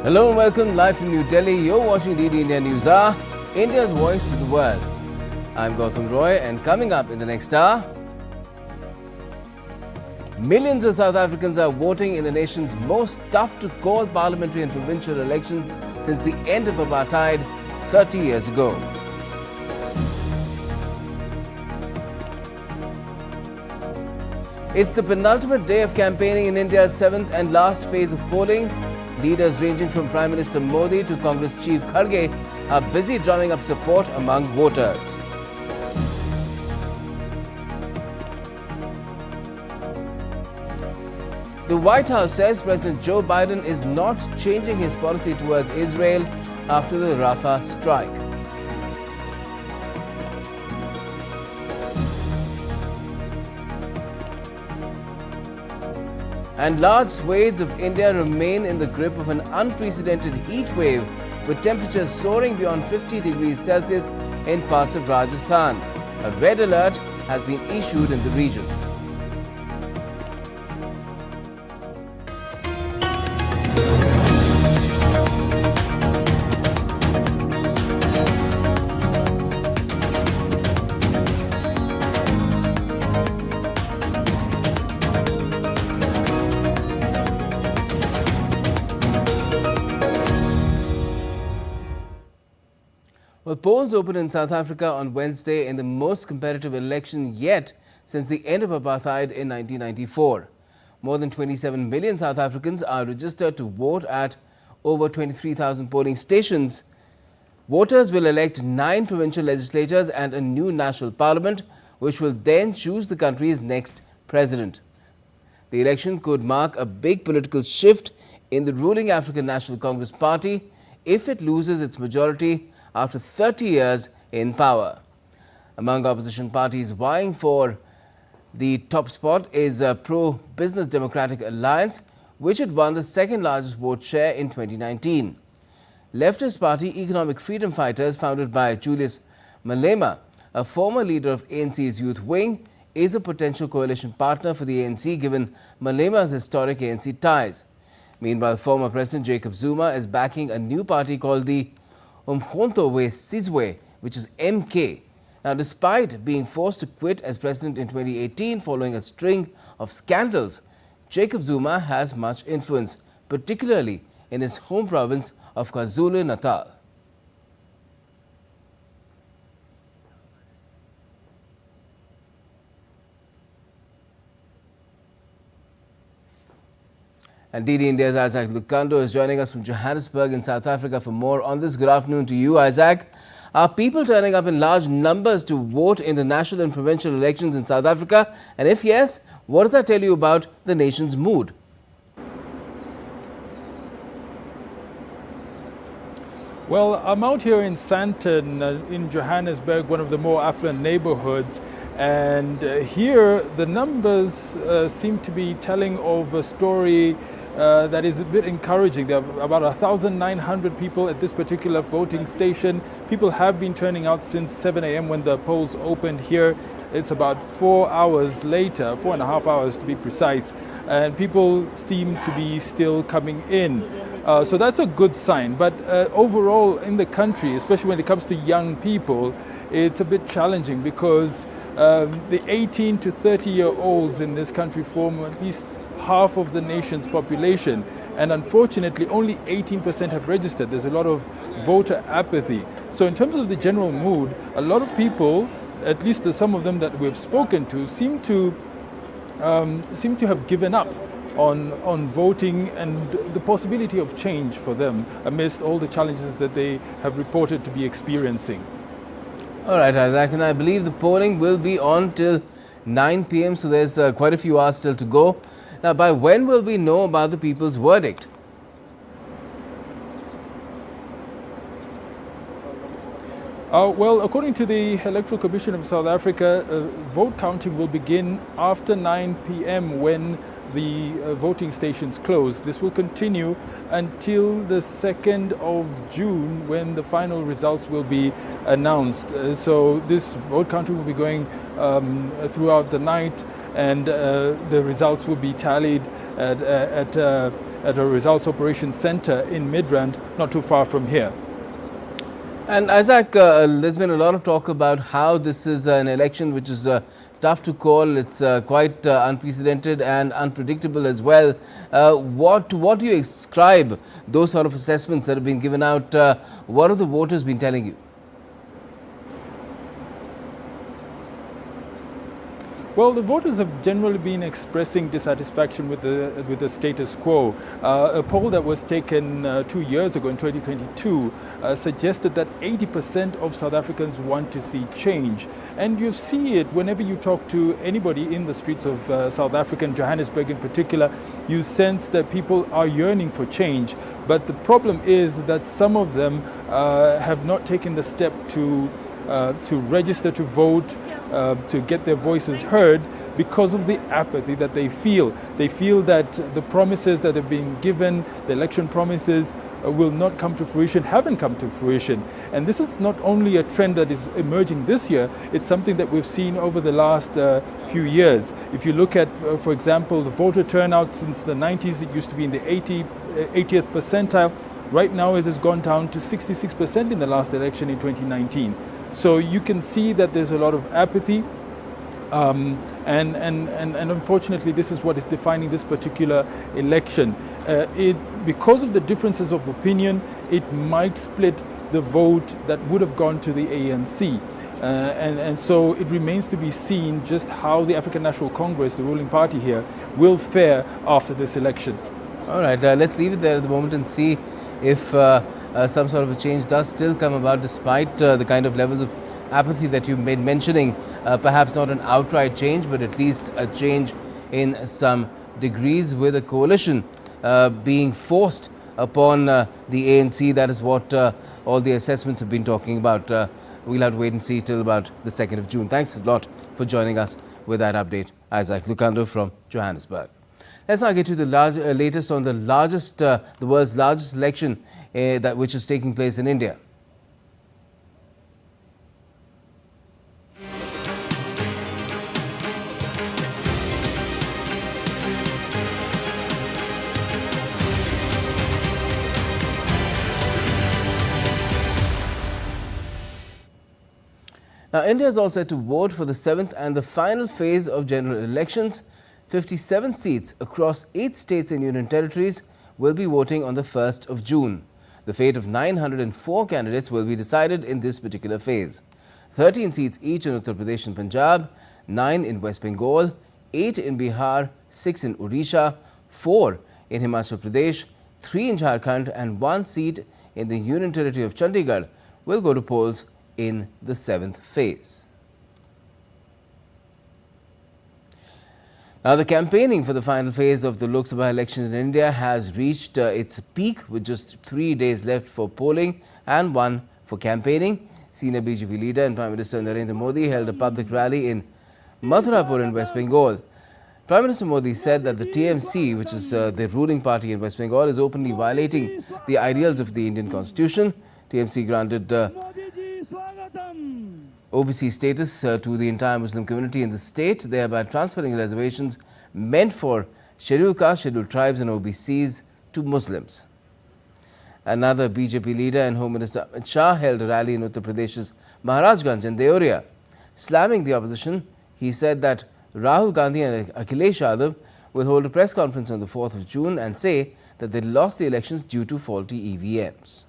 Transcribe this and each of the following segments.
Hello and welcome live from New Delhi. You're watching DD India News Hour, India's voice to the world. I'm Gautam Roy, and coming up in the next hour, millions of South Africans are voting in the nation's most tough-to-call parliamentary and provincial elections since the end of apartheid 30 years ago. It's the penultimate day of campaigning in India's seventh and last phase of polling. Leaders ranging from Prime Minister Modi to Congress Chief Kharge are busy drumming up support among voters. The White House says President Joe Biden is not changing his policy towards Israel after the Rafah strike. And large swathes of India remain in the grip of an unprecedented heat wave, with temperatures soaring beyond 50 degrees Celsius in parts of Rajasthan. A red alert has been issued in the region. Well, polls opened in South Africa on Wednesday in the most competitive election yet since the end of apartheid in 1994. More than 27 million South Africans are registered to vote at over 23,000 polling stations. Voters will elect 9 provincial legislatures and a new national parliament, which will then choose the country's next president. The election could mark a big political shift in the ruling African National Congress Party if it loses its majority after 30 years in power. Among opposition parties vying for the top spot is a pro-business Democratic Alliance, which had won the second largest vote share in 2019. Leftist party Economic Freedom Fighters, founded by Julius Malema, a former leader of ANC's youth wing, is a potential coalition partner for the ANC given Malema's historic ANC ties. Meanwhile, former President Jacob Zuma is backing a new party called the Umkhonto we Sizwe, which is MK. Now, despite being forced to quit as president in 2018 following a string of scandals, Jacob Zuma has much influence, particularly in his home province of KwaZulu-Natal. And DD India's Isaac Lukando is joining us from Johannesburg in South Africa for more on this. Good afternoon to you, Isaac. Are people turning up in large numbers to vote in the national and provincial elections in South Africa? And if yes, what does that tell you about the nation's mood? Well, I'm out here in Sandton in Johannesburg, one of the more affluent neighborhoods. And here the numbers seem to be telling of a story that is a bit encouraging. There are about 1,900 people at this particular voting station. People have been turning out since 7 a.m. when the polls opened here. It's about 4 hours later, 4.5 hours to be precise, and people seem to be still coming in. So that's a good sign. But overall in the country, especially when it comes to young people, it's a bit challenging because the 18 to 30-year-olds in this country form at least half of the nation's population, and unfortunately only 18% have registered. There's a lot of voter apathy. So in terms of the general mood, a lot of people, at least some of them that we've spoken to, seem to have given up on voting and the possibility of change for them amidst all the challenges that they have reported to be experiencing. All right, Isaac, and I believe the polling will be on till 9 p.m, so there's quite a few hours still to go. Now, by when will we know about the people's verdict? Well, according to the Electoral Commission of South Africa, vote counting will begin after 9 p.m. when the voting stations close. This will continue until the 2nd of June when the final results will be announced. So this vote counting will be going throughout the night, and the results will be tallied at at a results operations center in Midrand, not too far from here. And Isaac, there's been a lot of talk about how this is an election which is tough to call. It's quite unprecedented and unpredictable as well. What do you ascribe those sort of assessments that have been given out? What have the voters been telling you? Well, the voters have generally been expressing dissatisfaction with the status quo. A poll that was taken 2 years ago in 2022 suggested that 80% of South Africans want to see change. And you see it whenever you talk to anybody in the streets of South Africa, and Johannesburg in particular. You sense that people are yearning for change. But the problem is that some of them have not taken the step to register to vote, to get their voices heard, because of the apathy that they feel. They feel that the promises that have been given, the election promises, will not come to fruition, haven't come to fruition. And this is not only a trend that is emerging this year, it's something that we've seen over the last few years. If you look at, for example, the voter turnout since the 90s, it used to be in the 80th percentile. Right now it has gone down to 66% in the last election in 2019. So you can see that there's a lot of apathy, and unfortunately this is what is defining this particular election. Because of the differences of opinion, it might split the vote that would have gone to the ANC. And so it remains to be seen just how the African National Congress, the ruling party here, will fare after this election. All right, let's leave it there at the moment and see if some sort of a change does still come about, despite the kind of levels of apathy that you've been mentioning. Perhaps not an outright change, but at least a change in some degrees, with a coalition being forced upon the ANC. That is what all the assessments have been talking about. We'll have to wait and see till about the 2nd of June. Thanks a lot for joining us with that update, Isaac Lukando from Johannesburg. Let's now get to the latest on the world's largest election which is taking place in India. Now, India is all set to vote for the 7th and the final phase of general elections. 57 seats across 8 states and union territories will be voting on the 1st of June. The fate of 904 candidates will be decided in this particular phase. 13 seats each in Uttar Pradesh and Punjab, 9 in West Bengal, 8 in Bihar, 6 in Odisha, 4 in Himachal Pradesh, 3 in Jharkhand and 1 seat in the union territory of Chandigarh will go to polls in the 7th phase. Now, the campaigning for the final phase of the Lok Sabha elections in India has reached its peak, with just 3 days left for polling and 1 for campaigning. Senior BJP leader and Prime Minister Narendra Modi held a public rally in Mathurapur in West Bengal. Prime Minister Modi said that the TMC, which is the ruling party in West Bengal, is openly violating the ideals of the Indian Constitution. TMC granted OBC status to the entire Muslim community in the state, thereby transferring reservations meant for scheduled caste, scheduled tribes and OBCs to Muslims. Another BJP leader and Home Minister Amit Shah held a rally in Uttar Pradesh's Maharajganj and Deoria. Slamming the opposition, he said that Rahul Gandhi and Akhilesh Yadav will hold a press conference on the 4th of June and say that they lost the elections due to faulty EVMs.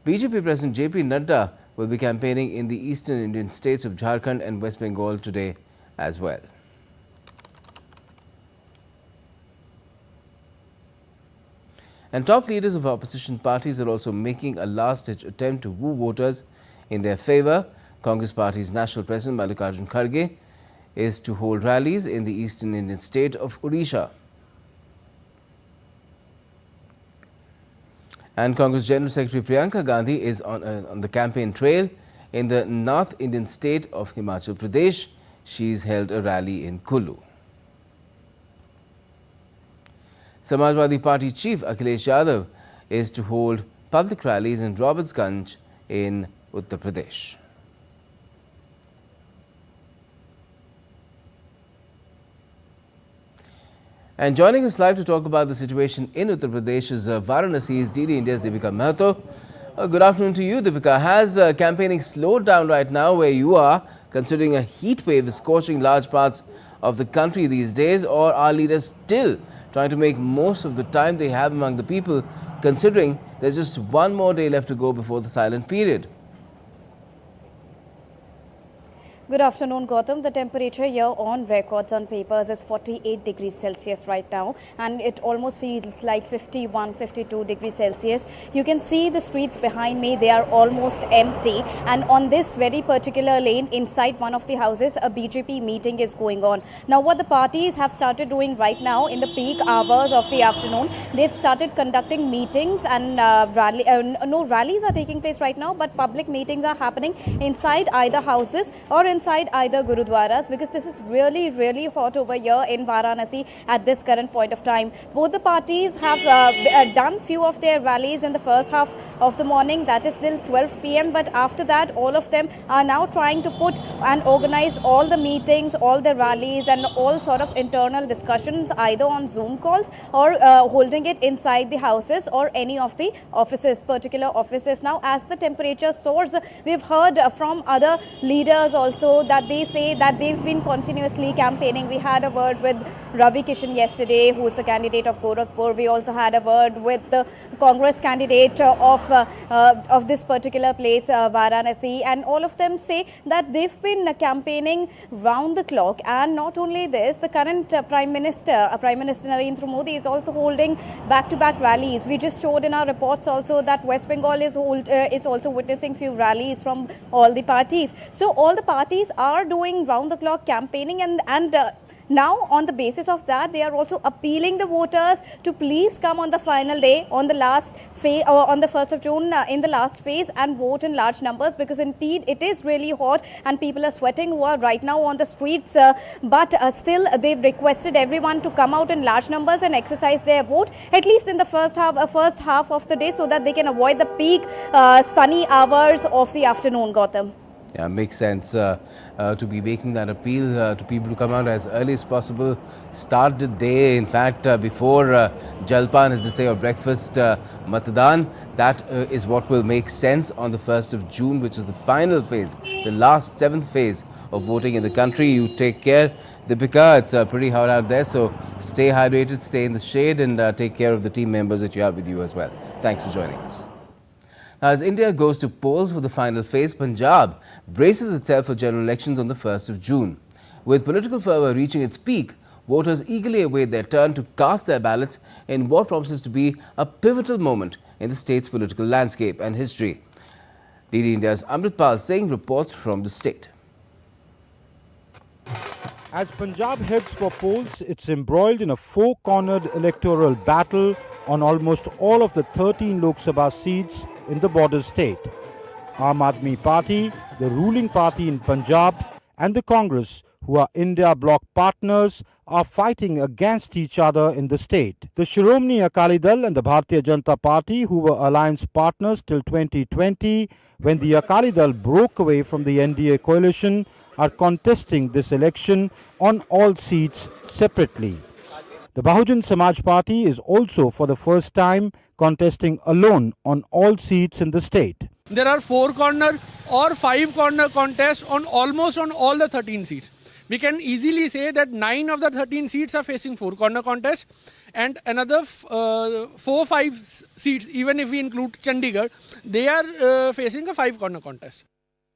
BJP President JP Nadda will be campaigning in the eastern Indian states of Jharkhand and West Bengal today as well. And top leaders of opposition parties are also making a last-ditch attempt to woo voters in their favour. Congress Party's National President Mallikarjun Kharge is to hold rallies in the eastern Indian state of Odisha. And Congress General Secretary Priyanka Gandhi is on the campaign trail in the North Indian state of Himachal Pradesh. She's held a rally in Kullu. Samajwadi Party Chief Akhilesh Yadav is to hold public rallies in Robertsganj in Uttar Pradesh. And joining us live to talk about the situation in Uttar Pradesh's Varanasi is DD India's Deepika Mahato. Good afternoon to you, Deepika. Has campaigning slowed down right now where you are, considering a heat wave is scorching large parts of the country these days, or are leaders still trying to make most of the time they have among the people, considering there's just one more day left to go before the silent period? Good afternoon, Gautam. The temperature here on records on papers is 48 degrees Celsius right now, and it almost feels like 51, 52 degrees Celsius. You can see the streets behind me, they are almost empty, and on this very particular lane inside one of the houses, a BJP meeting is going on. Now, what the parties have started doing right now in the peak hours of the afternoon, they've started conducting meetings and no rallies are taking place right now, but public meetings are happening inside either houses or inside either Gurudwaras, because this is really hot over here in Varanasi at this current point of time. Both the parties have done few of their rallies in the first half of the morning, that is till 12 p.m. But after that, all of them are now trying to put and organize all the meetings, all the rallies and all sort of internal discussions either on Zoom calls or holding it inside the houses or any of the offices, particular offices. Now, as the temperature soars, we've heard from other leaders also that they say that they've been continuously campaigning. We had a word with Ravi Kishan yesterday, who is the candidate of Gorakhpur. We also had a word with the Congress candidate of this particular place, Varanasi, and all of them say that they've been campaigning round the clock. And not only this, the current Prime Minister Narendra Modi is also holding back-to-back rallies. We just showed in our reports also that West Bengal is also witnessing few rallies from all the parties. So all the parties are doing round-the-clock campaigning, and now on the basis of that, they are also appealing the voters to please come on the final day, on the last phase, on the 1st of June in the last phase, and vote in large numbers, because indeed it is really hot and people are sweating who are right now on the streets, but still they've requested everyone to come out in large numbers and exercise their vote, at least in the first half of the day, so that they can avoid the peak sunny hours of the afternoon, Gautam. Yeah, makes sense to be making that appeal to people to come out as early as possible, start the day, in fact, before Jalpan, as they say, or breakfast, Matadan. That is what will make sense on the 1st of June, which is the final phase, the last 7th phase of voting in the country. You take care, Deepika. It's pretty hot out there, so stay hydrated, stay in the shade, and take care of the team members that you have with you as well. Thanks for joining us. Now, as India goes to polls for the final phase, Punjab braces itself for general elections on the 1st of June. With political fervour reaching its peak, voters eagerly await their turn to cast their ballots in what promises to be a pivotal moment in the state's political landscape and history. DD India's Amritpal Singh reports from the state. As Punjab heads for polls, it's embroiled in a four-cornered electoral battle on almost all of the 13 Lok Sabha seats in the border state. Aam Aadmi Party, the ruling party in Punjab, and the Congress, who are India bloc partners, are fighting against each other in the state. The Shiromani Akali Dal and the Bharatiya Janata Party, who were alliance partners till 2020, when the Akali Dal broke away from the NDA coalition, are contesting this election on all seats separately. The Bahujan Samaj Party is also for the first time contesting alone on all seats in the state. There are 4-corner or 5-corner contests on almost on all the 13 seats. We can easily say that 9 of the 13 seats are facing 4-corner contests, and another 4-5 seats, even if we include Chandigarh, they are facing a 5-corner contest.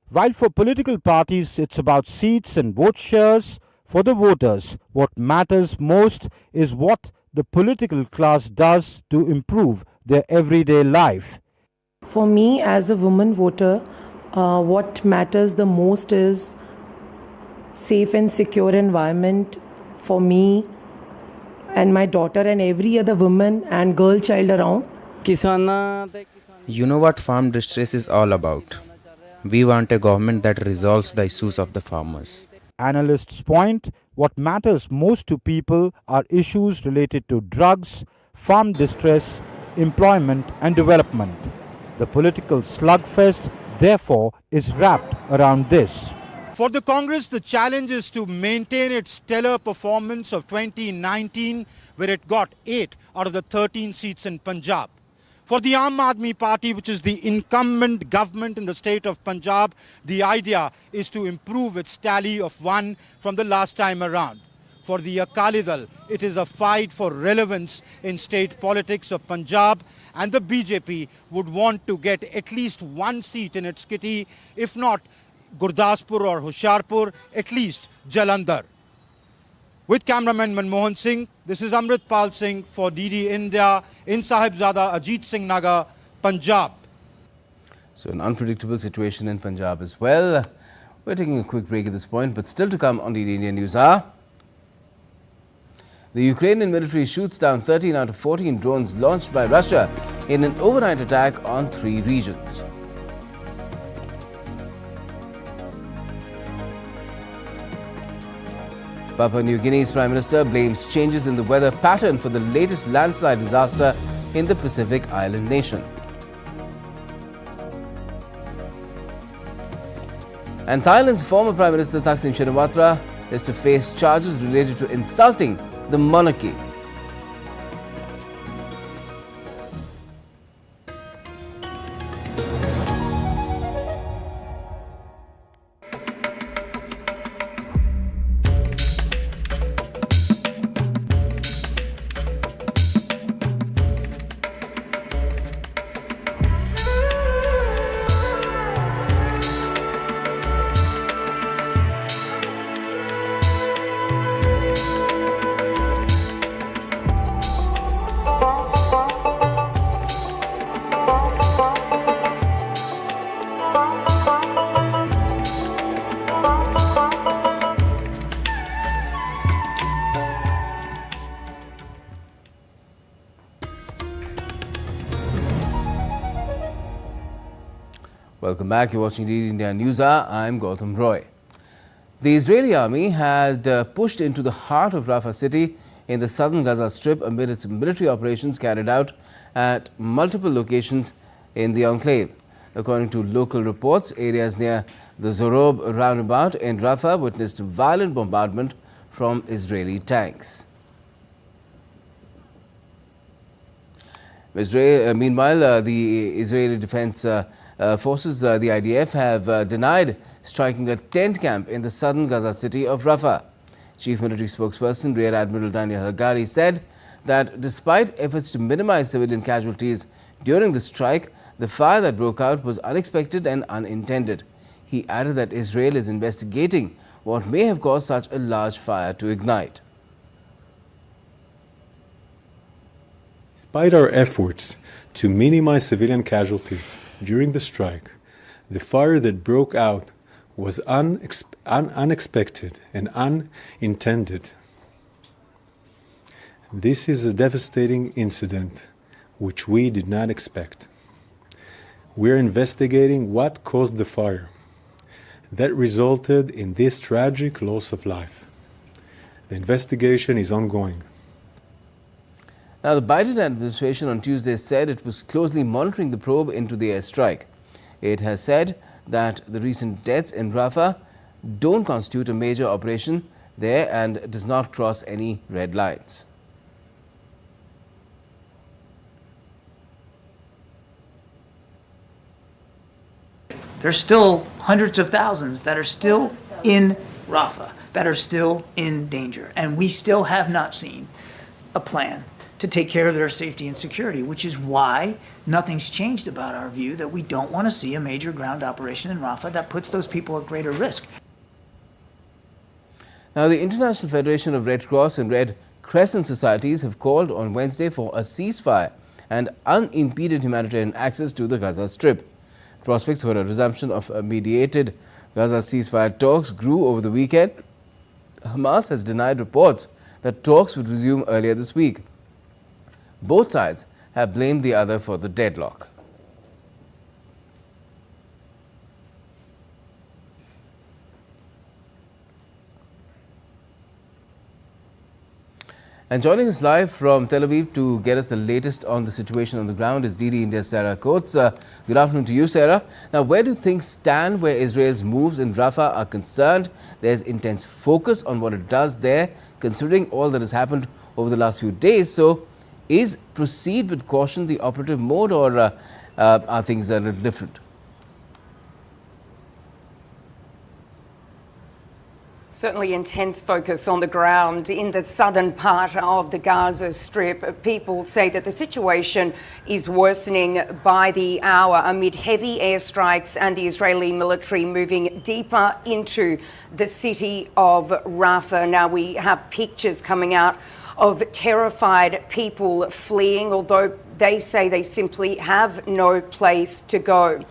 While for political parties it's about seats and vote shares, for the voters, what matters most is what the political class does to improve their everyday life. For me, as a woman voter, what matters the most is safe and secure environment for me and my daughter and every other woman and girl child around. You know what farm distress is all about. We want a government that resolves the issues of the farmers. Analysts point, what matters most to people are issues related to drugs, farm distress, employment and development. The political slugfest, therefore, is wrapped around this. For the Congress, the challenge is to maintain its stellar performance of 2019, where it got 8 out of the 13 seats in Punjab. For the Aam Aadmi Party, which is the incumbent government in the state of Punjab, the idea is to improve its tally of 1 from the last time around. For the Akali Dal, it is a fight for relevance in state politics of Punjab, and the BJP would want to get at least 1 seat in its kitty, if not Gurdaspur or Hoshiarpur, at least Jalandhar. With cameraman Manmohan Singh, this is Amritpal Singh for DD India in Sahibzada Ajit Singh Nagar, Punjab. So an unpredictable situation in Punjab as well. We're taking a quick break at this point, but still to come on DD India News Hour. The Ukrainian military shoots down 13 out of 14 drones launched by Russia in an overnight attack on 3 regions. Papua New Guinea's Prime Minister blames changes in the weather pattern for the latest landslide disaster in the Pacific island nation. And Thailand's former Prime Minister Thaksin Shinawatra is to face charges related to insulting the monarchy. Welcome back. You're watching DD India News Hour. I'm Gautam Roy. The Israeli army had pushed into the heart of Rafah city in the southern Gaza Strip amid its military operations carried out at multiple locations in the enclave. According to local reports, areas near the Zorob roundabout in Rafah witnessed violent bombardment from Israeli tanks. Meanwhile, the Israeli Defense Forces, the IDF, have denied striking a tent camp in the southern Gaza city of Rafah. Chief Military Spokesperson Rear Admiral Daniel Hagari said that despite efforts to minimize civilian casualties during the strike, the fire that broke out was unexpected and unintended. He added that Israel is investigating what may have caused such a large fire to ignite. Despite our efforts to minimize civilian casualties during the strike, the fire that broke out was unexpected and unintended. This is a devastating incident which we did not expect. We are investigating what caused the fire that resulted in this tragic loss of life. The investigation is ongoing. Now, the Biden administration on Tuesday said it was closely monitoring the probe into the airstrike. It has said that the recent deaths in Rafah don't constitute a major operation there and does not cross any red lines. There's still hundreds of thousands that are still in Rafah, that are still in danger. And we still have not seen a plan to take care of their safety and security, which is why nothing's changed about our view that we don't want to see a major ground operation in Rafah that puts those people at greater risk. Now, the International Federation of Red Cross and Red Crescent Societies have called on Wednesday for a ceasefire and unimpeded humanitarian access to the Gaza Strip. Prospects for a resumption of mediated Gaza ceasefire talks grew over the weekend. Hamas has denied reports that talks would resume earlier this week. Both sides have blamed the other for the deadlock. And joining us live from Tel Aviv to get us the latest on the situation on the ground is DD India's Sarah Coates. Good afternoon to you, Sarah. Now, where do things stand where Israel's moves in Rafah are concerned? There's intense focus on what it does there, considering all that has happened over the last few days. So, is proceed with caution the operative mode, or are things a little different? Certainly intense focus on the ground in the southern part of the Gaza Strip. People say that the situation is worsening by the hour amid heavy airstrikes and the Israeli military moving deeper into the city of Rafah. Now we have pictures coming out of terrified people fleeing, although they say they simply have no place to go.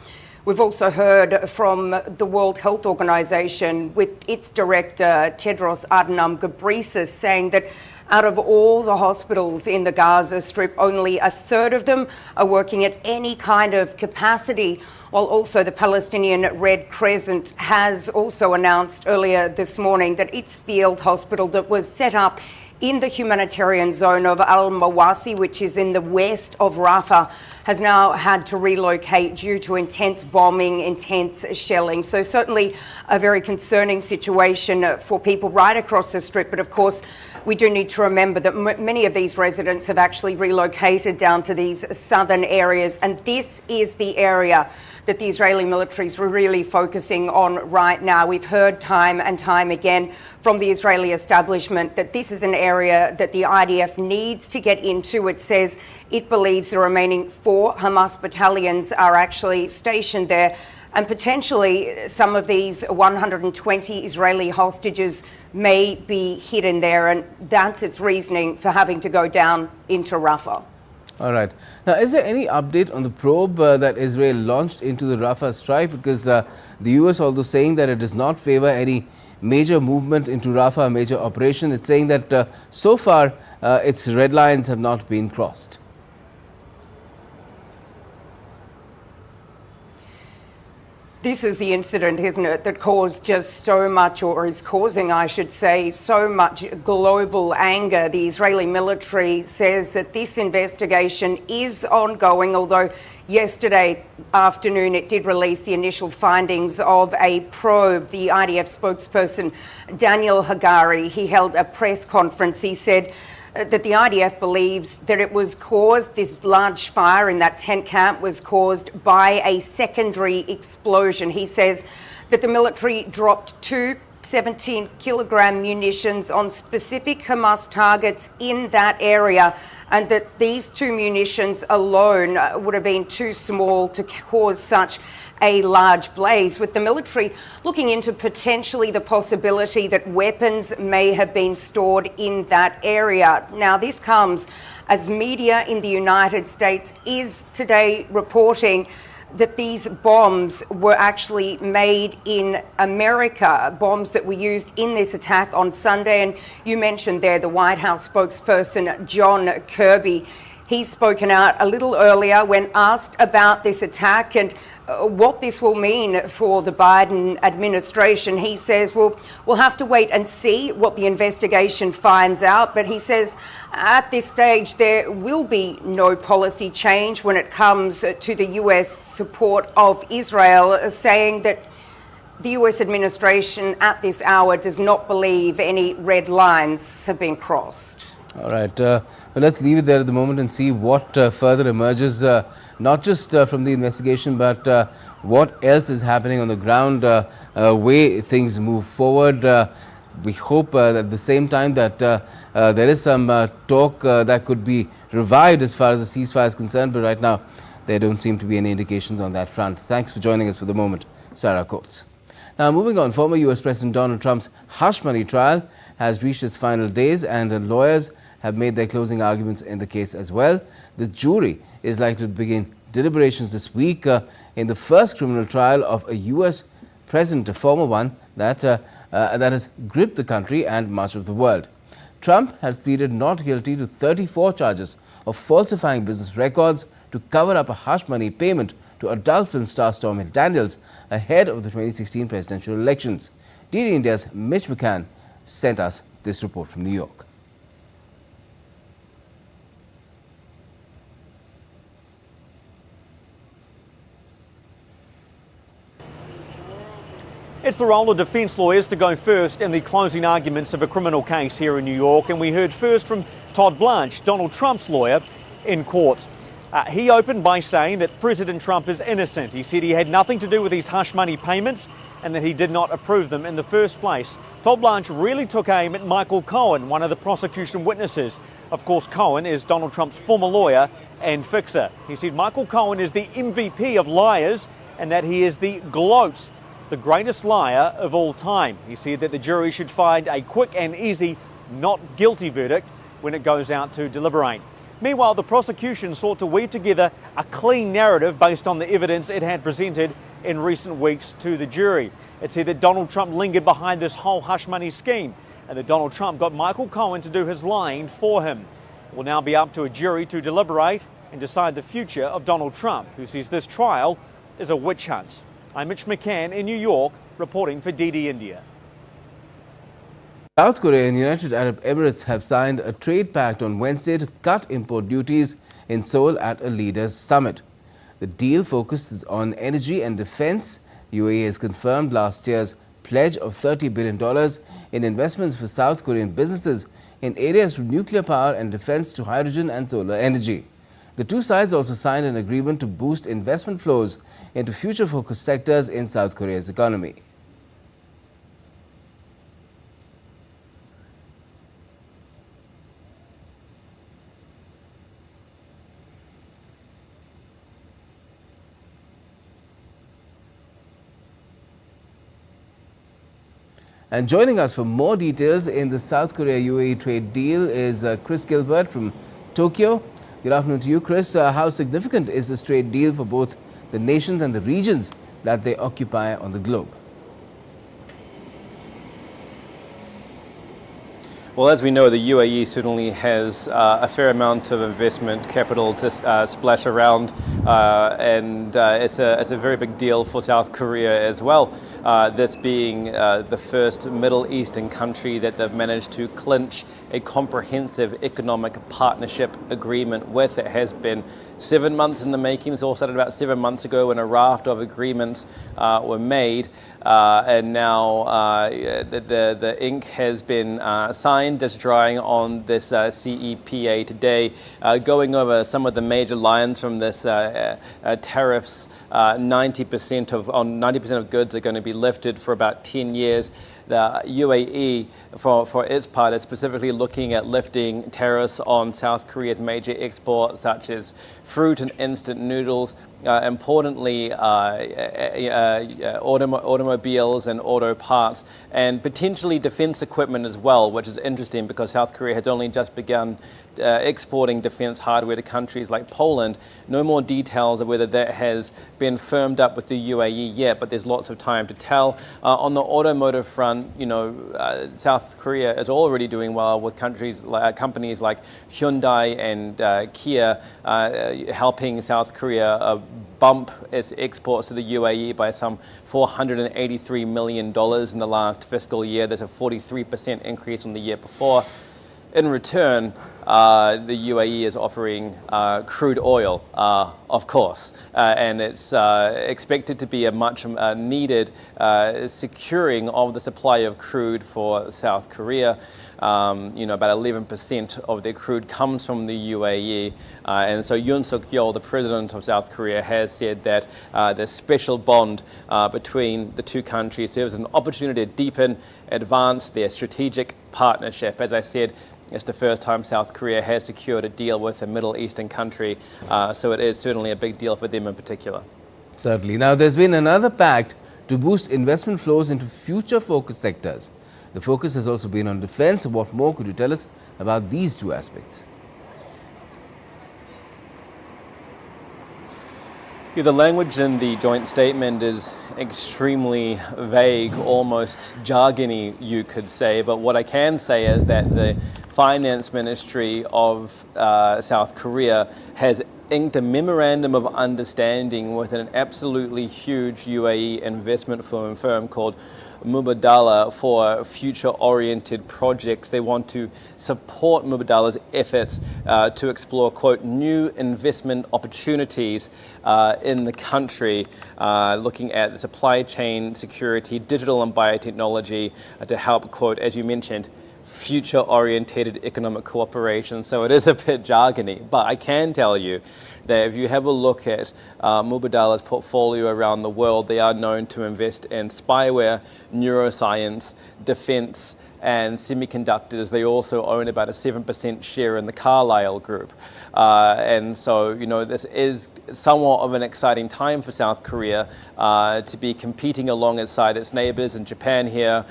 We've also heard from the World Health Organization with its director, Tedros Adhanom Ghebreyesus, saying that out of all the hospitals in the Gaza Strip, only a third of them are working at any kind of capacity, while also the Palestinian Red Crescent has also announced earlier this morning that its field hospital that was set up in the humanitarian zone of Al-Mawasi, which is in the west of Rafah, has now had to relocate due to intense bombing, intense shelling. So certainly a very concerning situation for people right across the Strip. But of course, we do need to remember that many of these residents have actually relocated down to these southern areas. And this is the area that the Israeli military is really focusing on right now. We've heard time and time again from the Israeli establishment that this is an area that the IDF needs to get into. It says it believes the remaining 4 Hamas battalions are actually stationed there, and potentially some of these 120 Israeli hostages may be hidden there, and that's its reasoning for having to go down into Rafah. All right. Now, is there any update on the probe that Israel launched into the Rafah strike? Because the US, although saying that it does not favor any major movement into Rafah, a major operation, it's saying that so far its red lines have not been crossed. This is the incident, isn't it, that caused just so much, or is causing, I should say, so much global anger. The Israeli military says that this investigation is ongoing, although yesterday afternoon it did release the initial findings of a probe. The IDF spokesperson, Daniel Hagari, he held a press conference. He said that the IDF believes that it was caused, this large fire in that tent camp was caused by a secondary explosion. He says that the military dropped 2 17-kilogram munitions on specific Hamas targets in that area, and that these 2 munitions alone would have been too small to cause such a large blaze, with the military looking into potentially the possibility that weapons may have been stored in that area. Now, this comes as media in the United States is today reporting that these bombs were actually made in America, bombs that were used in this attack on Sunday. And you mentioned there the White House spokesperson, John Kirby. He's spoken out a little earlier when asked about this attack and what this will mean for the Biden administration. He says, well, we'll have to wait and see what the investigation finds out. But he says at this stage there will be no policy change when it comes to the US support of Israel, saying that the US administration at this hour does not believe any red lines have been crossed. All right. Well, let's leave it there at the moment and see what further emerges, not just from the investigation, but what else is happening on the ground, way things move forward. We hope at the same time that there is some talk that could be revived as far as the ceasefire is concerned, but right now there don't seem to be any indications on that front. Thanks for joining us for the moment, Sarah Coates. Now, moving on, former US President Donald Trump's hush money trial has reached its final days, and lawyers have made their closing arguments in the case as well. The jury is likely to begin deliberations this week in the first criminal trial of a US president, a former one that has gripped the country and much of the world. Trump has pleaded not guilty to 34 charges of falsifying business records to cover up a hush money payment to adult film star Stormy Daniels ahead of the 2016 presidential elections. DD India's Mitch McCann sent us this report from New York. It's the role of defence lawyers to go first in the closing arguments of a criminal case here in New York, and we heard first from Todd Blanche, Donald Trump's lawyer, in court. He opened by saying that President Trump is innocent. He said he had nothing to do with these hush money payments and that he did not approve them in the first place. Todd Blanche really took aim at Michael Cohen, one of the prosecution witnesses. Of course, Cohen is Donald Trump's former lawyer and fixer. He said Michael Cohen is the MVP of liars and that he is the GLOAT, the greatest liar of all time. He said that the jury should find a quick and easy not guilty verdict when it goes out to deliberate. Meanwhile, the prosecution sought to weave together a clean narrative based on the evidence it had presented in recent weeks to the jury. It said that Donald Trump lingered behind this whole hush money scheme and that Donald Trump got Michael Cohen to do his lying for him. It will now be up to a jury to deliberate and decide the future of Donald Trump, who says this trial is a witch hunt. I'm Mitch McCann in New York, reporting for DD India. South Korea and United Arab Emirates have signed a trade pact on Wednesday to cut import duties in Seoul at a leaders' summit. The deal focuses on energy and defense. UAE has confirmed last year's pledge of $30 billion in investments for South Korean businesses in areas from nuclear power and defense to hydrogen and solar energy. The two sides also signed an agreement to boost investment flows into future-focused sectors in South Korea's economy. And joining us for more details in the South Korea-UAE trade deal is Chris Gilbert from Tokyo. Good afternoon to you, Chris. How significant is this trade deal for both the nations and the regions that they occupy on the globe? Well, as we know, the UAE certainly has a fair amount of investment capital to splash around, and it's a very big deal for South Korea as well. This being the first Middle Eastern country that they've managed to clinch a comprehensive economic partnership agreement with. It has been 7 months in the making. It's all started about 7 months ago when a raft of agreements were made, and now the ink has been signed, just drying on this CEPA today, going over some of the major lines from this tariffs. 90% of goods are going to be lifted for about 10 years. The UAE, for its part, is specifically looking at lifting tariffs on South Korea's major exports, such as fruit and instant noodles. Importantly, automobiles and auto parts, and potentially defense equipment as well, which is interesting because South Korea has only just begun exporting defense hardware to countries like Poland. No more details of whether that has been firmed up with the UAE yet, but there's lots of time to tell. On the automotive front, South Korea is already doing well with companies like Hyundai and Kia helping South Korea bump its exports to the UAE by some $483 million in the last fiscal year. There's a 43% increase from the year before. In return, the UAE is offering crude oil, of course, and it's expected to be a much needed securing of the supply of crude for South Korea. About 11% of their crude comes from the UAE, and so Yoon Suk-yeol, the president of South Korea, has said that the special bond between the two countries serves as an opportunity to deepen, advance their strategic partnership. As I said, it's the first time South Korea has secured a deal with a Middle Eastern country, so it is certainly a big deal for them in particular. Certainly. Now, there's been another pact to boost investment flows into future-focused sectors. The focus has also been on defense. What more could you tell us about these two aspects? Yeah, the language in the joint statement is extremely vague, almost jargony, you could say. But what I can say is that the Finance Ministry of South Korea has inked a memorandum of understanding with an absolutely huge UAE investment firm called Mubadala for future-oriented projects. They want to support Mubadala's efforts to explore, quote, new investment opportunities in the country, looking at the supply chain security, digital and biotechnology to help, quote, as you mentioned, future-orientated economic cooperation. So it is a bit jargony, but I can tell you that if you have a look at Mubadala's portfolio around the world, they are known to invest in spyware, neuroscience, defense, and semiconductors. They also own about a 7% share in the Carlyle Group. And so, you know, this is somewhat of an exciting time for South Korea to be competing alongside its neighbors in Japan here,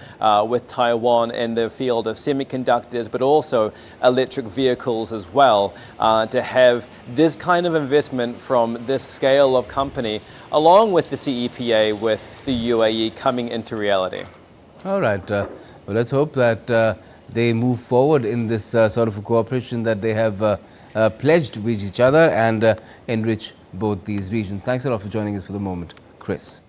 with Taiwan in the field of semiconductors, but also electric vehicles as well. To have this kind of investment from this scale of company, along with the CEPA with the UAE coming into reality. All right. Well, let's hope that they move forward in this sort of a cooperation that they have pledged with each other and enrich both these regions. Thanks a lot for joining us for the moment, Chris.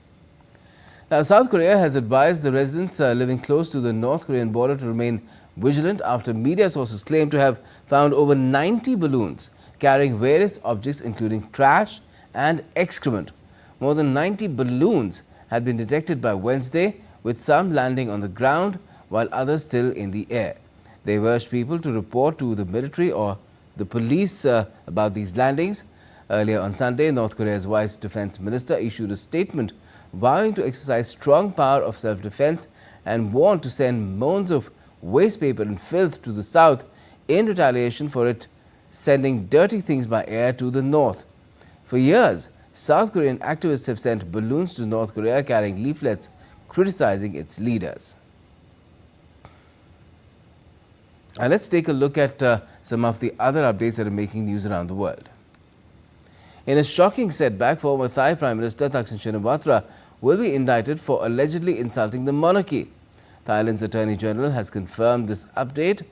Now, South Korea has advised the residents living close to the North Korean border to remain vigilant after media sources claim to have found over 90 balloons carrying various objects including trash and excrement. More than 90 balloons had been detected by Wednesday, with some landing on the ground while others still in the air. They urged people to report to the military or the police about these landings. Earlier on Sunday, North Korea's Vice Defense Minister issued a statement vowing to exercise strong power of self-defense and warned to send mounds of waste paper and filth to the south in retaliation for it sending dirty things by air to the north. For years, South Korean activists have sent balloons to North Korea carrying leaflets criticizing its leaders. And let's take a look at some of the other updates that are making news around the world. In a shocking setback, former Thai Prime Minister Thaksin Shinawatra will be indicted for allegedly insulting the monarchy. Thailand's Attorney General has confirmed this update.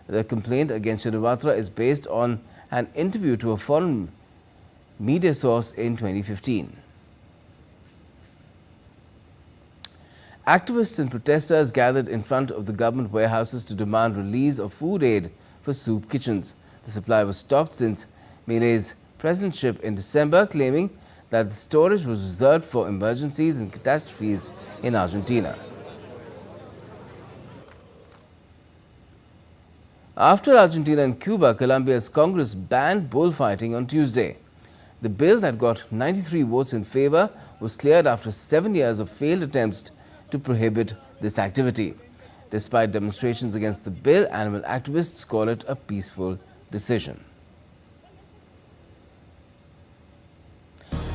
The complaint against Shinawatra is based on an interview to a foreign media source in 2015. Activists and protesters gathered in front of the government warehouses to demand release of food aid for soup kitchens. The supply was stopped since Milei's presidentship in December, claiming that the storage was reserved for emergencies and catastrophes in Argentina. After Argentina and Cuba, Colombia's Congress banned bullfighting on Tuesday. The bill that got 93 votes in favor was cleared after 7 years of failed attempts to prohibit this activity. Despite demonstrations against the bill, animal activists call it a peaceful decision.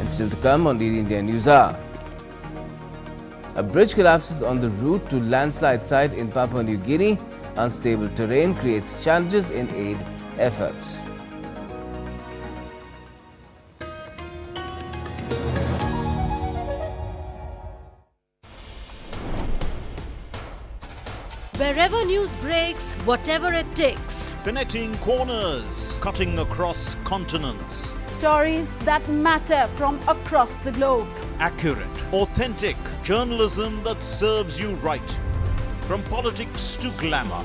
And still to come on DD India News Hour. A bridge collapses on the route to landslide site in Papua New Guinea. Unstable terrain creates challenges in aid efforts. Wherever news breaks, whatever it takes. Connecting corners, cutting across continents. Stories that matter from across the globe. Accurate, authentic journalism that serves you right. From politics to glamour,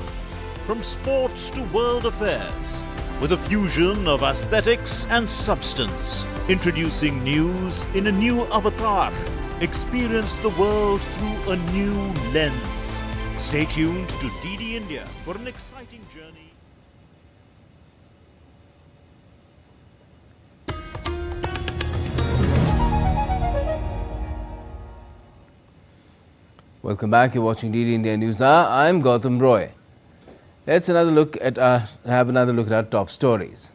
from sports to world affairs, with a fusion of aesthetics and substance. Introducing news in a new avatar. Experience the world through a new lens. Stay tuned to DD India for an exciting journey. Welcome back. You're watching DD India News Hour. I'm Gautam Roy. Let's have another look at our top stories.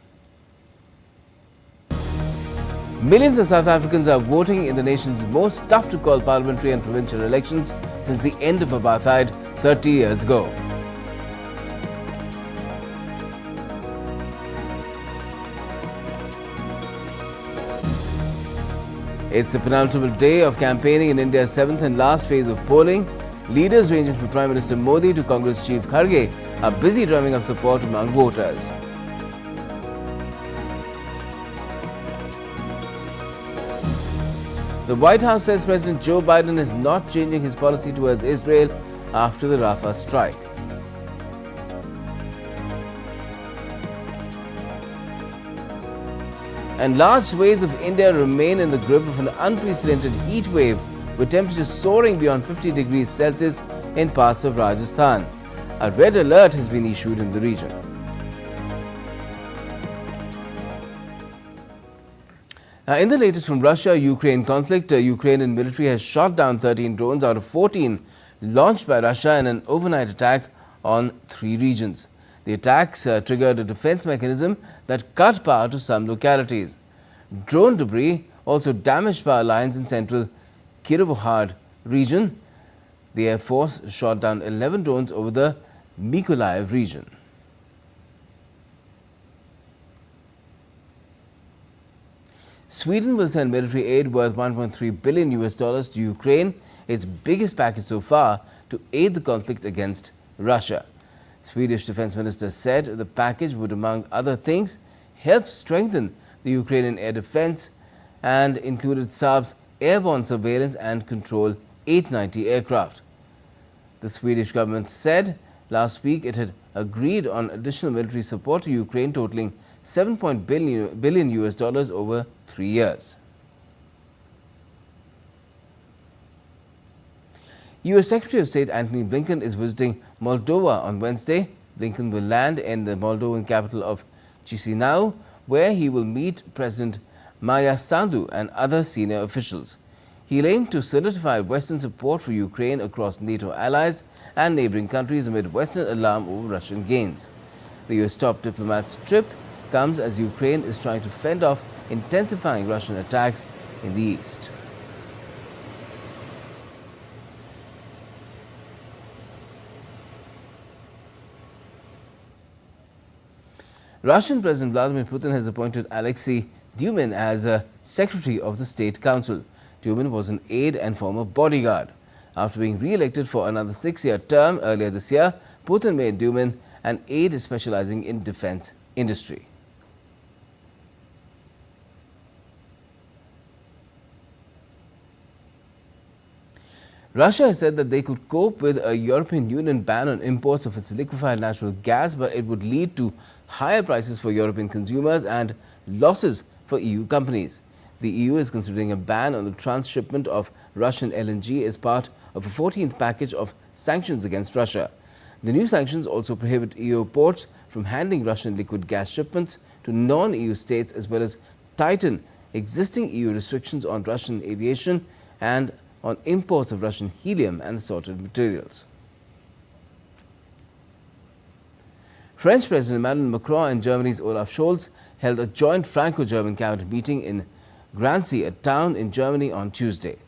Millions of South Africans are voting in the nation's most tough-to-call parliamentary and provincial elections since the end of apartheid 30 years ago. It's the penultimate day of campaigning in India's 7th and last phase of polling. Leaders ranging from Prime Minister Modi to Congress Chief Kharge are busy drumming up support among voters. The White House says President Joe Biden is not changing his policy towards Israel after the Rafah strike. And large swathes of India remain in the grip of an unprecedented heat wave, with temperatures soaring beyond 50 degrees Celsius in parts of Rajasthan. A red alert has been issued in the region. Now, in the latest from Russia-Ukraine conflict, Ukrainian military has shot down 13 drones out of 14 launched by Russia in an overnight attack on 3 regions. The attacks triggered a defense mechanism that cut power to some localities. Drone debris also damaged power lines in central Kirovohrad region. The Air Force shot down 11 drones over the Mykolaiv region. Sweden will send military aid worth $1.3 billion to Ukraine, its biggest package so far, to aid the conflict against Russia. Swedish Defense Minister said the package would, among other things, help strengthen the Ukrainian air defense and included Saab's airborne surveillance and control 890 aircraft. The Swedish government said last week it had agreed on additional military support to Ukraine totaling $7 billion over 3 years. U.S. Secretary of State Antony Blinken is visiting Moldova on Wednesday. Blinken will land in the Moldovan capital of Chisinau, where he will meet President Maia Sandu and other senior officials. He'll aim to solidify Western support for Ukraine across NATO allies and neighboring countries amid Western alarm over Russian gains. The U.S. top diplomat's trip comes as Ukraine is trying to fend off intensifying Russian attacks in the east. Russian President Vladimir Putin has appointed Alexei Dumin as a Secretary of the State Council. Dumin was an aide and former bodyguard. After being re-elected for another 6-year term earlier this year, Putin made Dumin an aide specializing in defense industry. Russia has said that they could cope with a European Union ban on imports of its liquefied natural gas, but it would lead to higher prices for European consumers and losses for EU companies. The EU is considering a ban on the transshipment of Russian LNG as part of a 14th package of sanctions against Russia. The new sanctions also prohibit EU ports from handling Russian liquid gas shipments to non-EU states, as well as tighten existing EU restrictions on Russian aviation and on imports of Russian helium and assorted materials. French President Emmanuel Macron and Germany's Olaf Scholz held a joint Franco-German cabinet meeting in Grancy, a town in Germany, on Tuesday.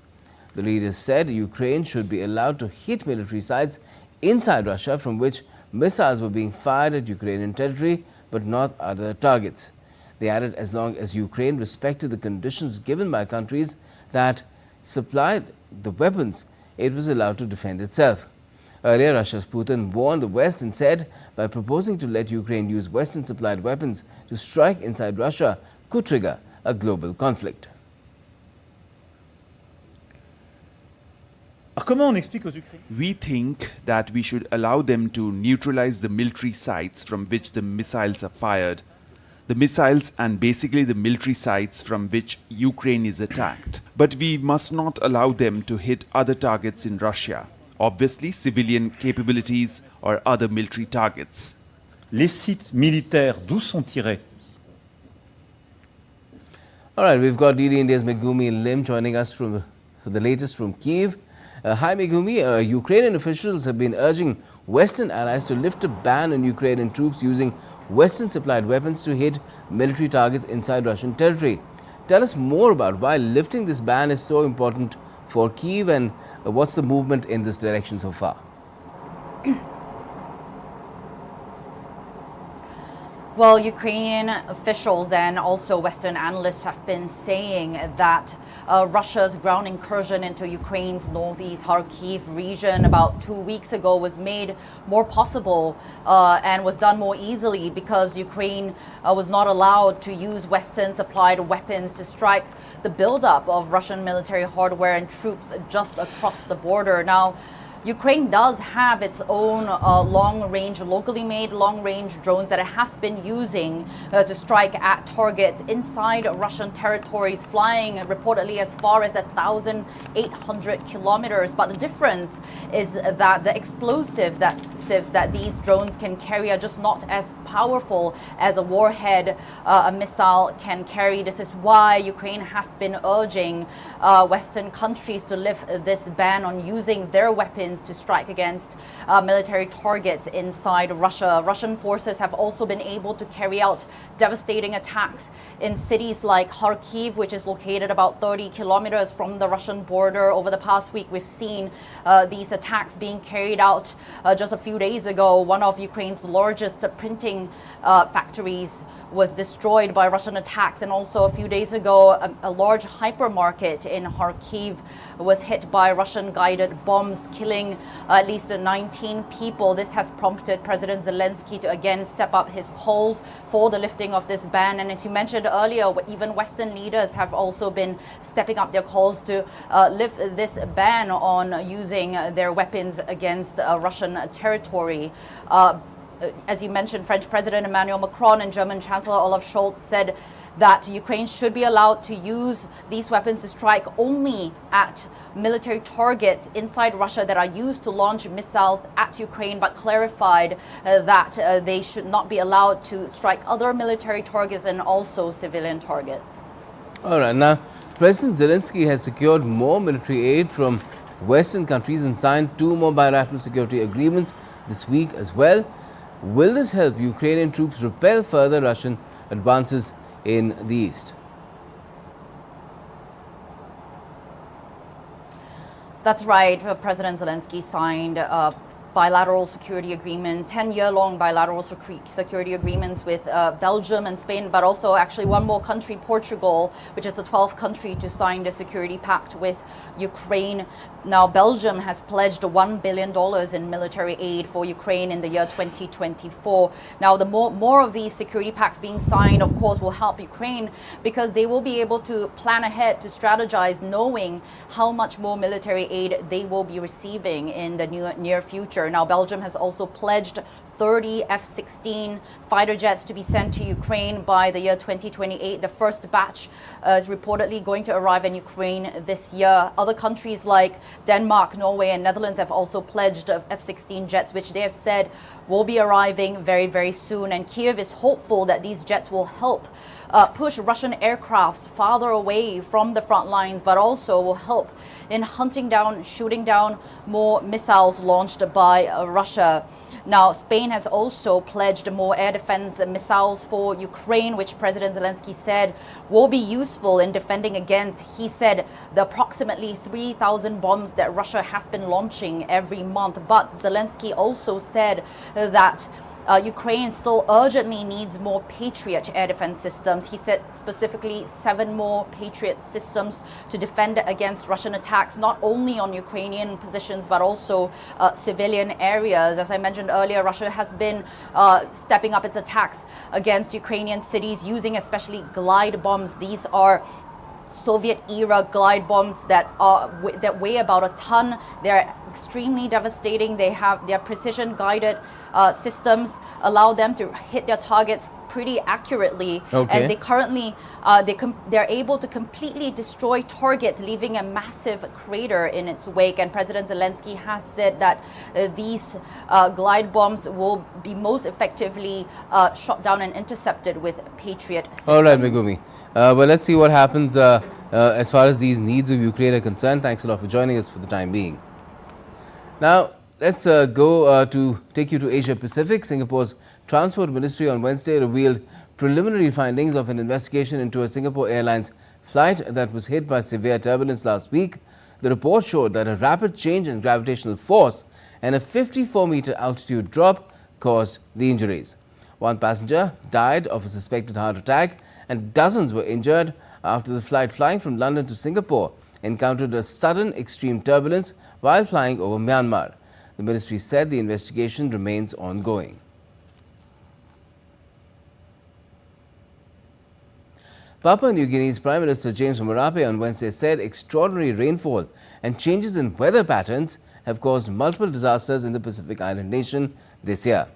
The leaders said Ukraine should be allowed to hit military sites inside Russia from which missiles were being fired at Ukrainian territory, but not other targets. They added as long as Ukraine respected the conditions given by countries that supplied the weapons, it was allowed to defend itself. Earlier, Russia's Putin warned the West and said by proposing to let Ukraine use Western-supplied weapons to strike inside Russia could trigger a global conflict. We think that we should allow them to neutralize the military sites from which the missiles are fired. The missiles and basically the military sites from which Ukraine is attacked. But we must not allow them to hit other targets in Russia. Obviously, civilian capabilities or other military targets. Les sites militaires, d'où sont tirés? All right, we've got DD India's Megumi Lim joining us for the latest from Kyiv. Hi Megumi, Ukrainian officials have been urging Western allies to lift a ban on Ukrainian troops using Western-supplied weapons to hit military targets inside Russian territory. Tell us more about why lifting this ban is so important for Kyiv and what's the movement in this direction so far? Well, Ukrainian officials and also Western analysts have been saying that Russia's ground incursion into Ukraine's northeast Kharkiv region about 2 weeks ago was made more possible and was done more easily because Ukraine was not allowed to use Western supplied weapons to strike the buildup of Russian military hardware and troops just across the border. Now, Ukraine does have its own long-range, locally made long-range drones that it has been using to strike at targets inside Russian territories, flying reportedly as far as 1,800 kilometers. But the difference is that the explosives that these drones can carry are just not as powerful as a warhead a missile can carry. This is why Ukraine has been urging Western countries to lift this ban on using their weapons to strike against military targets inside Russia. Russian forces have also been able to carry out devastating attacks in cities like Kharkiv, which is located about 30 kilometers from the Russian border. Over the past week, we've seen these attacks being carried out. Just a few days ago, one of Ukraine's largest printing factories was destroyed by Russian attacks. And also a few days ago, a large hypermarket in Kharkiv was hit by Russian-guided bombs, killing at least 19 people. This has prompted President Zelensky to again step up his calls for the lifting of this ban. And as you mentioned earlier, even Western leaders have also been stepping up their calls to lift this ban on using their weapons against Russian territory. As you mentioned, French President Emmanuel Macron and German Chancellor Olaf Scholz said that Ukraine should be allowed to use these weapons to strike only at military targets inside Russia that are used to launch missiles at Ukraine, but clarified that they should not be allowed to strike other military targets and also civilian targets. All right. Now, President Zelensky has secured more military aid from Western countries and signed 2 more bilateral security agreements this week as well. Will this help Ukrainian troops repel further Russian advances in the east? That's right. President Zelensky signed a bilateral security agreement, 10-year-long bilateral security agreements with Belgium and Spain, but also actually one more country, Portugal, which is the 12th country to sign the security pact with Ukraine. Now, Belgium has pledged $1 billion in military aid for Ukraine in the year 2024. Now, the more of these security pacts being signed, of course, will help Ukraine because they will be able to plan ahead, to strategize, knowing how much more military aid they will be receiving in the near future. Now, Belgium has also pledged 30 F-16 fighter jets to be sent to Ukraine by the year 2028. The first batch is reportedly going to arrive in Ukraine this year. Other countries like Denmark, Norway, and Netherlands have also pledged F-16 jets, which they have said will be arriving very, very soon. And Kiev is hopeful that these jets will help push Russian aircrafts farther away from the front lines, but also will help in hunting down, shooting down more missiles launched by Russia. Now, Spain has also pledged more air defense missiles for Ukraine, which President Zelensky said will be useful in defending against, he said, the approximately 3,000 bombs that Russia has been launching every month. But Zelensky also said that Ukraine still urgently needs more Patriot air defense systems. He said specifically 7 more Patriot systems to defend against Russian attacks, not only on Ukrainian positions, but also civilian areas. As I mentioned earlier, Russia has been stepping up its attacks against Ukrainian cities using especially glide bombs. These are Soviet-era glide bombs that weigh about a ton. They're extremely devastating. Their precision-guided systems allow them to hit their targets pretty accurately. Okay. And they currently they're able to completely destroy targets, leaving a massive crater in its wake. And President Zelensky has said that these glide bombs will be most effectively shot down and intercepted with Patriot systems. All right, Megumi. Well, let's see what happens as far as these needs of Ukraine are concerned. Thanks a lot for joining us for the time being. Now, let's go to take you to Asia Pacific. Singapore's Transport Ministry on Wednesday revealed preliminary findings of an investigation into a Singapore Airlines flight that was hit by severe turbulence last week. The report showed that a rapid change in gravitational force and a 54-meter altitude drop caused the injuries. One passenger died of a suspected heart attack and dozens were injured after the flight flying from London to Singapore encountered a sudden extreme turbulence while flying over Myanmar. The ministry said the investigation remains ongoing. Papua New Guinea's Prime Minister James Marape on Wednesday said extraordinary rainfall and changes in weather patterns have caused multiple disasters in the Pacific island nation this year.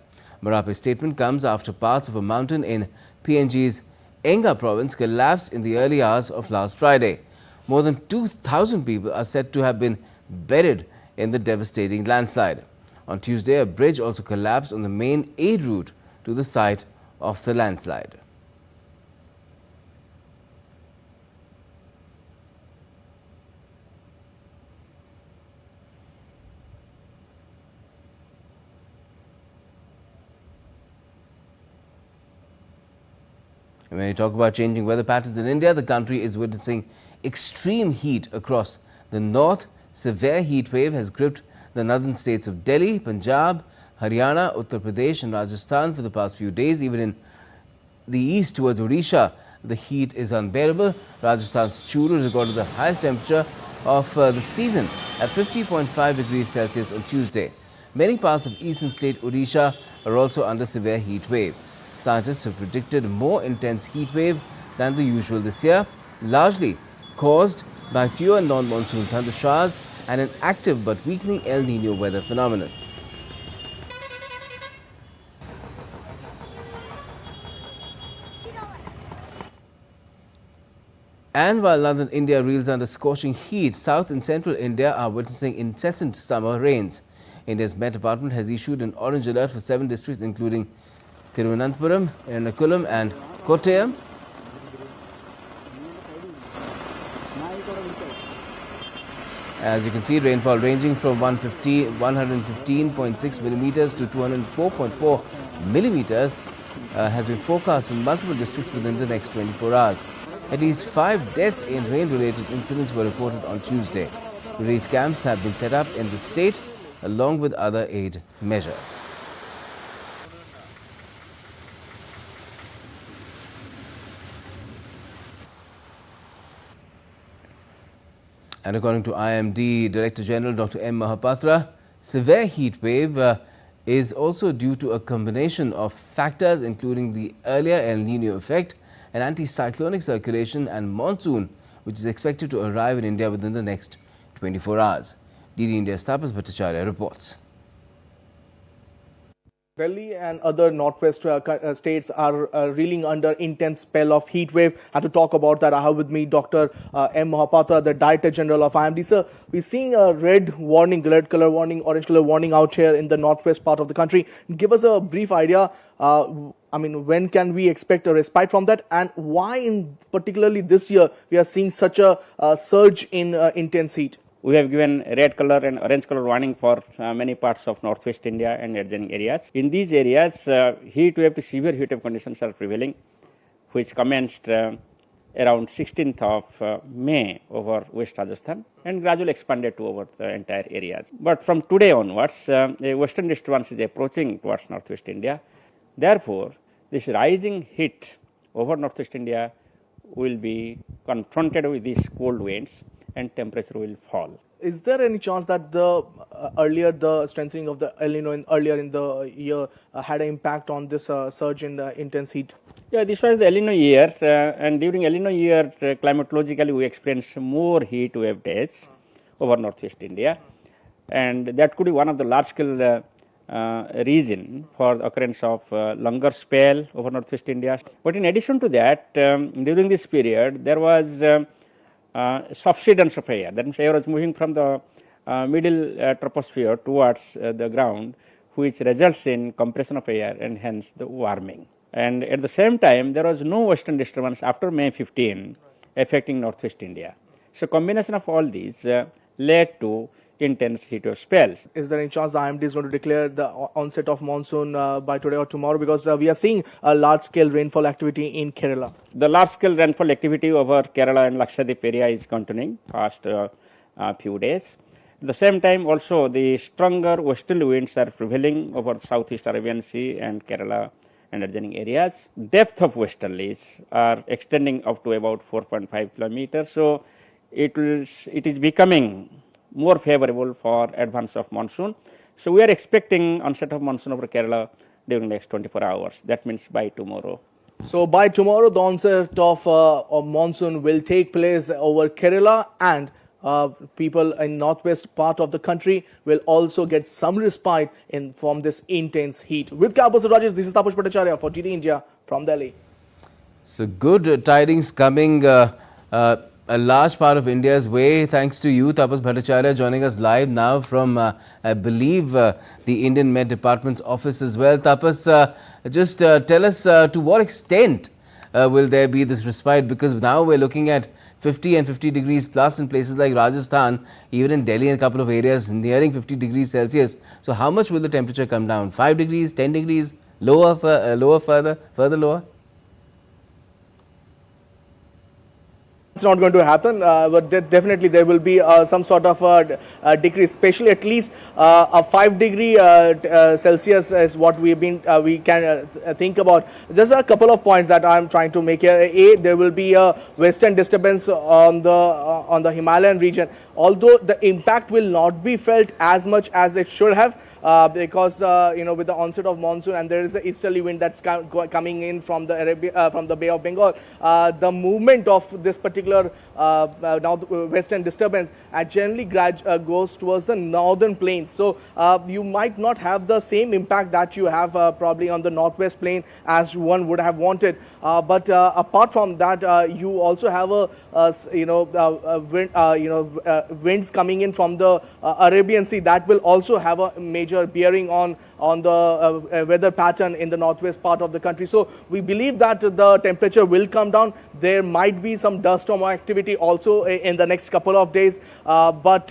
Marape's statement comes after parts of a mountain in PNG's Enga province collapsed in the early hours of last Friday. More than 2,000 people are said to have been buried in the devastating landslide. On Tuesday, a bridge also collapsed on the main aid route to the site of the landslide. When you talk about changing weather patterns in India, the country is witnessing extreme heat across the north. Severe heat wave has gripped the northern states of Delhi, Punjab, Haryana, Uttar Pradesh and Rajasthan for the past few days. Even in the east towards Odisha, the heat is unbearable. Rajasthan's Churu recorded the highest temperature of the season at 50.5 degrees Celsius on Tuesday. Many parts of eastern state Odisha are also under severe heat wave. Scientists have predicted a more intense heat wave than the usual this year, largely caused by fewer non-monsoon thunder showers and an active but weakening El Nino weather phenomenon. And while northern India reels under scorching heat, south and central India are witnessing incessant summer rains. India's Met Department has issued an orange alert for 7 districts including Thiruvananthapuram, Ernakulam and Kottayam. As you can see, rainfall ranging from 115.6 millimeters to 204.4 millimeters has been forecast in multiple districts within the next 24 hours. At least 5 deaths in rain-related incidents were reported on Tuesday. Relief camps have been set up in the state along with other aid measures. And according to IMD Director General Dr. M. Mahapatra, severe heat wave is also due to a combination of factors including the earlier El Nino effect, an anticyclonic circulation and monsoon which is expected to arrive in India within the next 24 hours. DD India's Tapas Bhattacharya reports. Delhi and other northwest states are reeling under intense spell of heat wave. And to talk about that, I have with me Dr. M. Mahapatra, the Director General of IMD. Sir, we're seeing a red warning, red color warning, orange color warning out here in the northwest part of the country. Give us a brief idea. When can we expect a respite from that, and why, in particularly this year, we are seeing such a surge in intense heat? We have given red color and orange color warning for many parts of northwest India and adjacent areas. In these areas, heat wave to severe heat wave conditions are prevailing, which commenced around 16th of May over West Rajasthan and gradually expanded to over the entire areas. But from today onwards, a western disturbance is approaching towards northwest India. Therefore, this rising heat over northwest India will be confronted with these cold winds and temperature will fall. Is there any chance that the strengthening of the El Nino earlier in the year had an impact on this surge in intense heat? Yeah, this was the El Nino year, and during El Nino year, climatologically we experienced more heat wave days over northwest India, and that could be one of the large-scale reason for the occurrence of longer spell over northwest India. But in addition to that, during this period, there was subsidence of air. That means air was moving from the middle troposphere towards the ground, which results in compression of air and hence the warming. And at the same time, there was no western disturbance after May 15 affecting northwest India. So combination of all these led to intense heat wave spells. Is there any chance the IMD is going to declare the onset of monsoon by today or tomorrow? Because we are seeing a large-scale rainfall activity in Kerala. The large-scale rainfall activity over Kerala and Lakshadweep area is continuing past few days. At the same time, also the stronger westerly winds are prevailing over Southeast Arabian Sea and Kerala and adjoining areas. Depth of westerlies are extending up to about 4.5 kilometers. So it is becoming more favorable for advance of monsoon. So we are expecting onset of monsoon over Kerala during the next 24 hours. That means by tomorrow. So by tomorrow, the onset of monsoon will take place over Kerala, and people in northwest part of the country will also get some respite from this intense heat. With Campus Rajesh, this is Tapush Bhattacharya for GD India from Delhi. So good tidings coming a large part of India's way. Thanks to you, Tapas Bhattacharya, joining us live now from, I believe, the Indian Met Department's office as well. Tapas, just tell us to what extent will there be this respite, because now we're looking at 50 and 50 degrees plus in places like Rajasthan, even in Delhi and a couple of areas nearing 50 degrees Celsius. So how much will the temperature come down? 5 degrees, 10 degrees, lower, further lower? It's not going to happen, but definitely there will be some sort of a decrease, especially at least a 5 degree Celsius is what we can think about. Just a couple of points that I'm trying to make here. A, there will be a western disturbance on the Himalayan region, although the impact will not be felt as much as it should have. Because with the onset of monsoon, and there is an easterly wind that's coming in from the Bay of Bengal, the movement of this particular now western disturbance generally goes towards the northern plains. So you might not have the same impact that you have probably on the northwest plain as one would have wanted. But apart from that, you also have winds coming in from the Arabian Sea that will also have a major bearing on the weather pattern in the northwest part of the country. So we believe that the temperature will come down. There might be some dust storm activity also in the next couple of days, but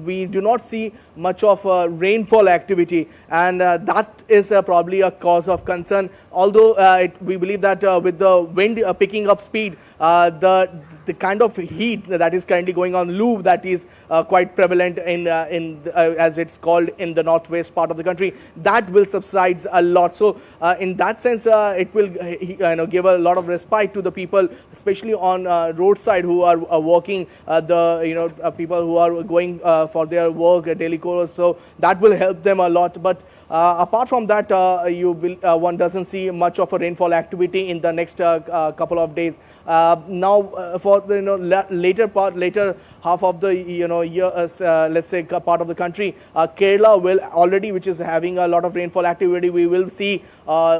we do not see much of rainfall activity, and that is probably a cause of concern. Although we believe that with the wind picking up speed, the kind of heat that is currently going on, loo, that is quite prevalent in as it's called in the northwest part of the country, that will subside a lot. So in that sense, it will give a lot of respite to the people, especially on roadside who are working, people who are going for their work, daily chorus. So that will help them a lot. But apart from that, one doesn't see much of a rainfall activity in the next couple of days. Now, for the later half of the year, let's say part of the country, Kerala will already, which is having a lot of rainfall activity, we will see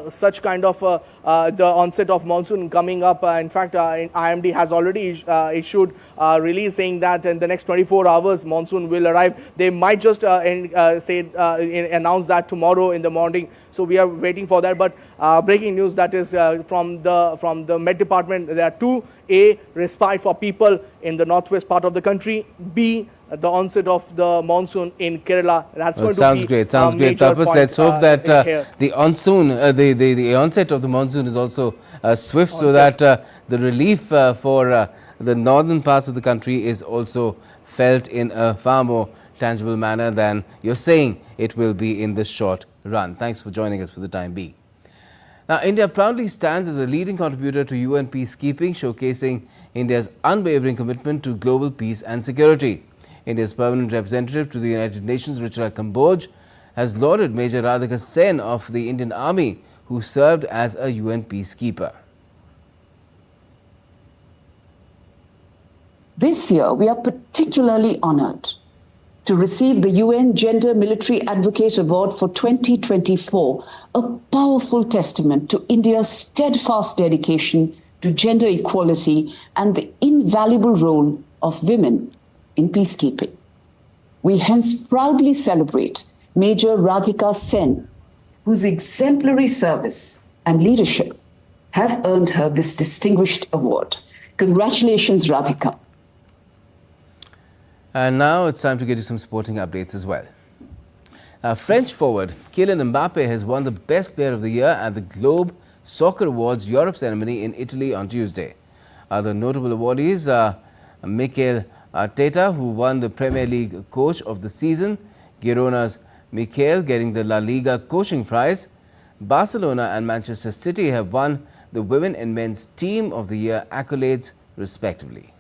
such kind of the onset of monsoon coming up. In fact, IMD has already issued release saying that in the next 24 hours monsoon will arrive. They might just announce that tomorrow in the morning. So we are waiting for that. But breaking news that is from the Met Department, there are two: A, respite for people in the northwest part of the country; B, the onset of the monsoon in Kerala. That's going sounds to be great. Sounds great. Tapas, let's hope that the onset of the monsoon is also swift, so that the relief for the northern parts of the country is also felt in a far more tangible manner than you're saying it will be in the short run. Thanks for joining us for the time being. Now, India proudly stands as a leading contributor to UN peacekeeping, showcasing India's unwavering commitment to global peace and security. India's permanent representative to the United Nations, Ruchira Kamboj, has lauded Major Radhika Sen of the Indian Army, who served as a UN peacekeeper. This year, we are particularly honored to receive the UN Gender Military Advocate Award for 2024, a powerful testament to India's steadfast dedication to gender equality and the invaluable role of women in peacekeeping. We hence proudly celebrate Major Radhika Sen, whose exemplary service and leadership have earned her this distinguished award. Congratulations, Radhika. And now it's time to get you some sporting updates as well. French forward Kylian Mbappe has won the Best Player of the Year at the Globe Soccer Awards Europe ceremony in Italy on Tuesday. Other notable awardees are Mikel Arteta, who won the Premier League Coach of the Season, Girona's Mikel getting the La Liga Coaching Prize, Barcelona and Manchester City have won the Women and Men's Team of the Year accolades respectively.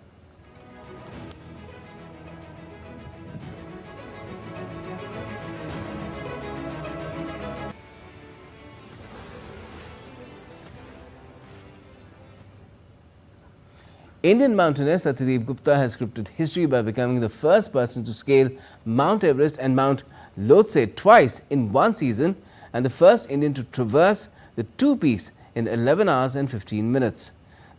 Indian mountaineer Satyadeep Gupta has scripted history by becoming the first person to scale Mount Everest and Mount Lhotse twice in one season and the first Indian to traverse the two peaks in 11 hours and 15 minutes.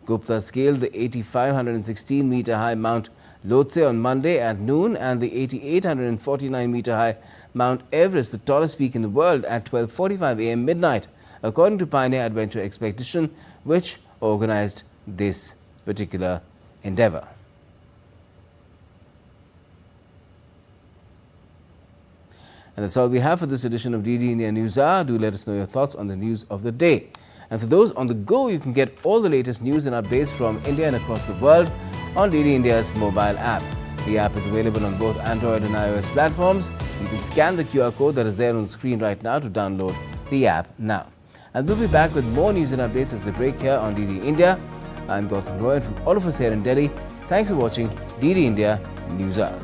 Gupta scaled the 8,516-meter high Mount Lhotse on Monday at noon and the 8,849-meter high Mount Everest, the tallest peak in the world, at 12:45 a.m. midnight, according to Pioneer Adventure Expedition, which organized this particular endeavor. And that's all we have for this edition of DD India News Hour. Do let us know your thoughts on the news of the day. And for those on the go, you can get all the latest news and updates from India and across the world on DD India's mobile app. The app is available on both Android and iOS platforms. You can scan the QR code that is there on the screen right now to download the app now. And we'll be back with more news and updates as they break here on DD India. I'm Gautam Roy, and from all of us here in Delhi, thanks for watching DD India News Hour.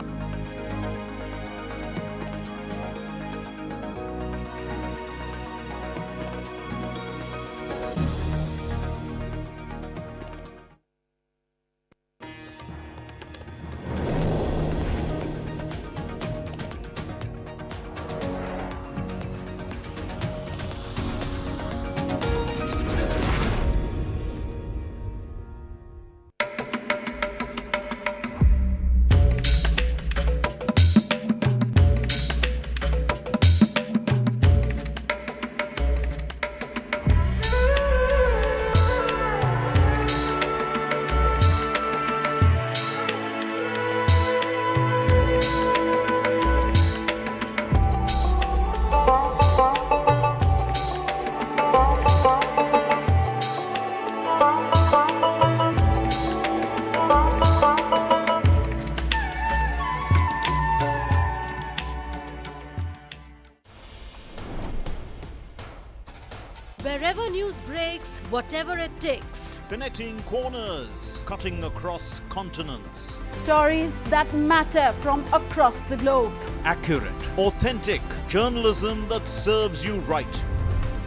Wherever news breaks, whatever it takes. Connecting corners, cutting across continents. Stories that matter from across the globe. Accurate, authentic journalism that serves you right.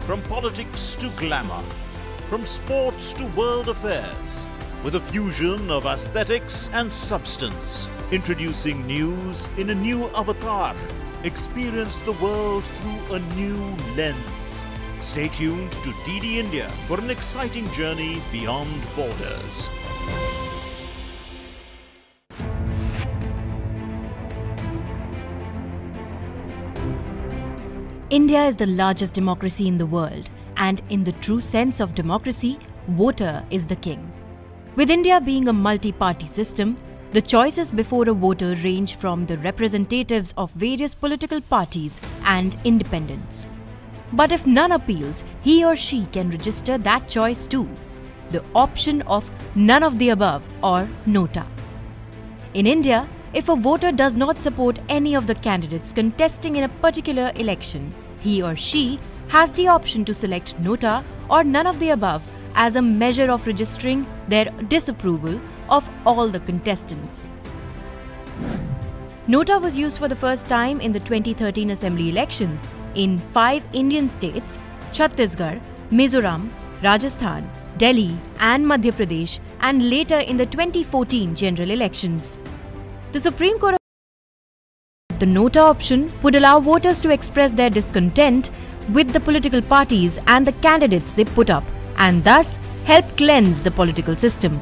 From politics to glamour, from sports to world affairs, with a fusion of aesthetics and substance. Introducing news in a new avatar. Experience the world through a new lens. Stay tuned to DD India for an exciting journey beyond borders. India is the largest democracy in the world, and in the true sense of democracy, voter is the king. With India being a multi-party system, the choices before a voter range from the representatives of various political parties and independents. But if none appeals, he or she can register that choice too, the option of none of the above or NOTA. In India, if a voter does not support any of the candidates contesting in a particular election, he or she has the option to select NOTA or none of the above as a measure of registering their disapproval of all the contestants. NOTA was used for the first time in the 2013 Assembly elections in 5 Indian states, Chhattisgarh, Mizoram, Rajasthan, Delhi and Madhya Pradesh, and later in the 2014 general elections. The Supreme Court of the NOTA option would allow voters to express their discontent with the political parties and the candidates they put up, and thus help cleanse the political system.